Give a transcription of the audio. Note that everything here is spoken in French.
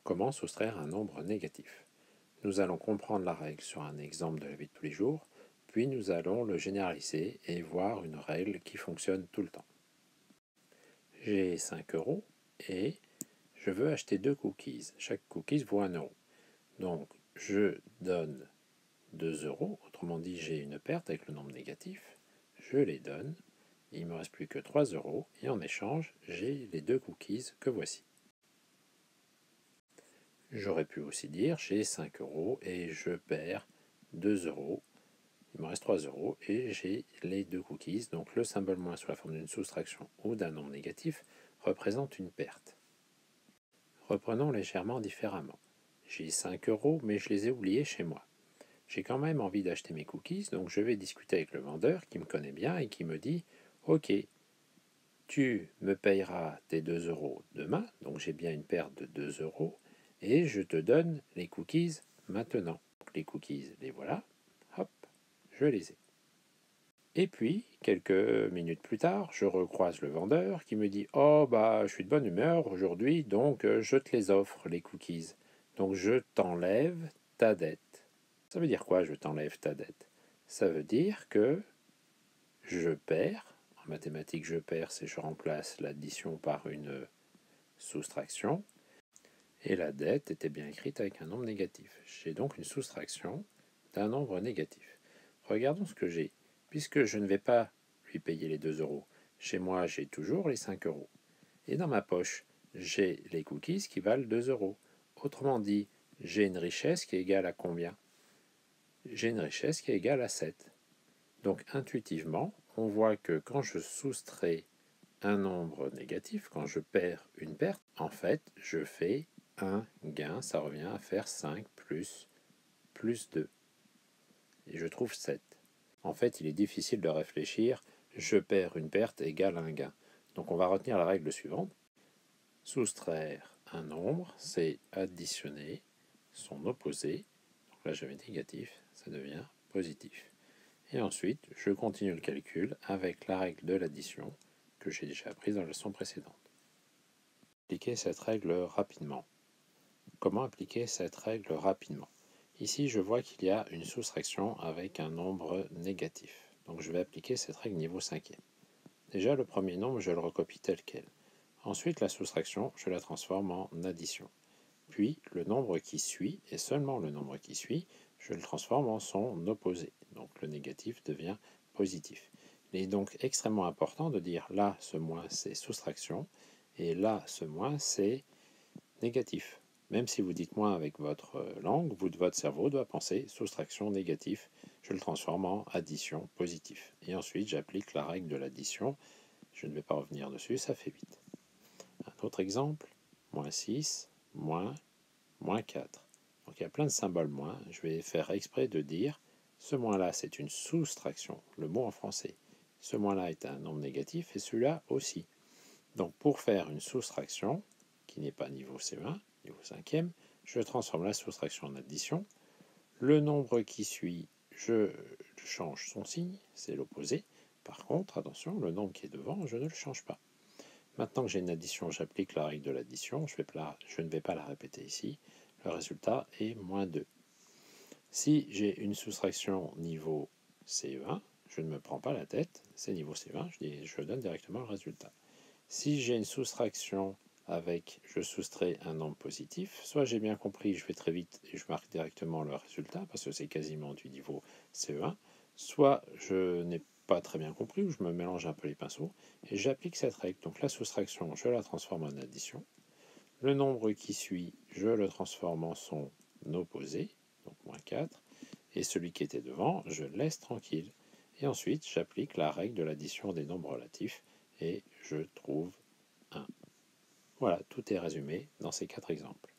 Comment soustraire un nombre négatif? Nous allons comprendre la règle sur un exemple de la vie de tous les jours, puis nous allons le généraliser et voir une règle qui fonctionne tout le temps. J'ai 5 € et je veux acheter 2 cookies. Chaque cookies vaut 1 €. Donc je donne 2 €, autrement dit j'ai une perte avec le nombre négatif, je les donne, il ne me reste plus que 3 € et en échange j'ai les 2 cookies que voici. J'aurais pu aussi dire j'ai 5 € et je perds 2 €, il me reste 3 € et j'ai les 2 cookies, donc le symbole moins sous la forme d'une soustraction ou d'un nombre négatif représente une perte. Reprenons légèrement différemment. J'ai 5 € mais je les ai oubliés chez moi. J'ai quand même envie d'acheter mes cookies, donc je vais discuter avec le vendeur qui me connaît bien et qui me dit « Ok, tu me payeras tes 2 € demain, donc j'ai bien une perte de 2 €, et je te donne les cookies maintenant. » Donc les cookies, les voilà, hop, je les ai. Et puis, quelques minutes plus tard, je recroise le vendeur qui me dit « Oh, bah, je suis de bonne humeur aujourd'hui, donc je te les offre, les cookies. Donc je t'enlève ta dette. » Ça veut dire quoi, je t'enlève ta dette? Ça veut dire que je perds, en mathématiques je perds, c'est je remplace l'addition par une soustraction, et la dette était bien écrite avec un nombre négatif. J'ai donc une soustraction d'un nombre négatif. Regardons ce que j'ai. Puisque je ne vais pas lui payer les 2 €, chez moi j'ai toujours les 5 €. Et dans ma poche, j'ai les cookies qui valent 2 €. Autrement dit, j'ai une richesse qui est égale à combien? J'ai une richesse qui est égale à 7. Donc intuitivement, on voit que quand je soustrais un nombre négatif, quand je perds une perte, en fait, je fais un gain, ça revient à faire 5 plus 2. Et je trouve 7. En fait, il est difficile de réfléchir, je perds une perte égale un gain. Donc on va retenir la règle suivante. Soustraire un nombre, c'est additionner son opposé. Donc là j'avais négatif, ça devient positif. Et ensuite, je continue le calcul avec la règle de l'addition que j'ai déjà apprise dans la leçon précédente. Appliquer cette règle rapidement. Comment appliquer cette règle rapidement? Ici, je vois qu'il y a une soustraction avec un nombre négatif. Donc je vais appliquer cette règle niveau 5e. Déjà, le premier nombre, je le recopie tel quel. Ensuite, la soustraction, je la transforme en addition. Puis, le nombre qui suit, et seulement le nombre qui suit, je le transforme en son opposé. Donc le négatif devient positif. Il est donc extrêmement important de dire là, ce moins, c'est soustraction, et là, ce moins, c'est négatif. Même si vous dites moins avec votre langue, votre cerveau doit penser soustraction négatif, je le transforme en addition positif. Et ensuite, j'applique la règle de l'addition. Je ne vais pas revenir dessus, ça fait 8. Un autre exemple, moins 6, moins 4. Donc il y a plein de symboles moins. Je vais faire exprès de dire ce moins-là, c'est une soustraction, le mot en français. Ce moins-là est un nombre négatif et celui-là aussi. Donc pour faire une soustraction, qui n'est pas niveau C1, niveau 5e, je transforme la soustraction en addition. Le nombre qui suit, je change son signe, c'est l'opposé. Par contre, attention, le nombre qui est devant, je ne le change pas. Maintenant que j'ai une addition, j'applique la règle de l'addition. Je ne vais pas la répéter ici. Le résultat est moins 2. Si j'ai une soustraction niveau CE1, je ne me prends pas la tête, c'est niveau C1, je donne directement le résultat. Si j'ai une soustraction avec je soustrais un nombre positif, soit j'ai bien compris, je vais très vite et je marque directement le résultat parce que c'est quasiment du niveau CE1, soit je n'ai pas très bien compris ou je me mélange un peu les pinceaux et j'applique cette règle. Donc la soustraction, je la transforme en addition. Le nombre qui suit, je le transforme en son opposé, donc moins 4, et celui qui était devant, je le laisse tranquille. Et ensuite, j'applique la règle de l'addition des nombres relatifs et je trouve 1. Voilà, tout est résumé dans ces 4 exemples.